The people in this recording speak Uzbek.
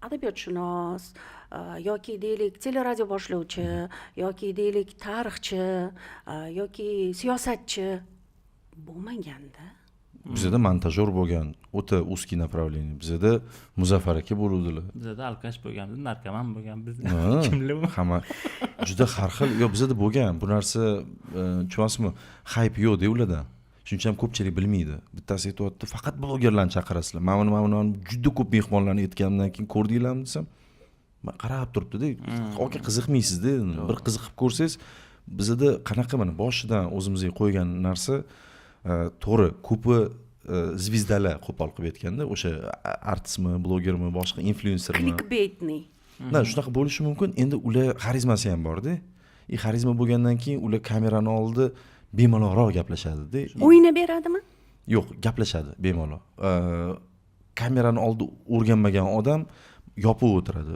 Adobiyotshunos yoki deylik teleradio boshlovchi yoki deylik tarixchi yoki siyosatchi bo'lmaganda. Bizada montajyor bo'lgan, o'ta узкий направление. Bizada Muzaffar aka bo'luvdilar. Bizada alkash bo'lgan, biz narkoman bo'lgan, biz Ha, kimlar bu? hamma juda har xil. Yo, bizada bo'lgan. Bu narsa tushunasizmi? Hype yo'q-da ularda. Shuning uchun ham ko'pchilik bilmaydi. Bittasi aytayapti, faqat blogerlarni chaqirasizlar. Mana juda ko'p mehmonlarni aytgandan keyin ko'rdinglarmi desam, qarab turibdi-da. Aka qiziqmaysizda. Bir qiziqib ko'rsangiz, bizada qanaqa mana boshidan o'zimizga qo'ygan narsa to'g'ri, ko'pi zvizdalar qo'pol qilib aytganda, o'sha artistmi, blogermi, boshqa influencermi. Clickbaitni. Shunaqa bo'lishi mumkin. Endi ular xarizmasi ham bor-da. Xarizma bo'lgandan keyin ular kamerani oldida bemalolroq gaplashadi-da. O'ynab beradimi? Yo'q, gaplashadi bemalol. Kamerani oldida o'rganmagan odam yopib o'tiradi.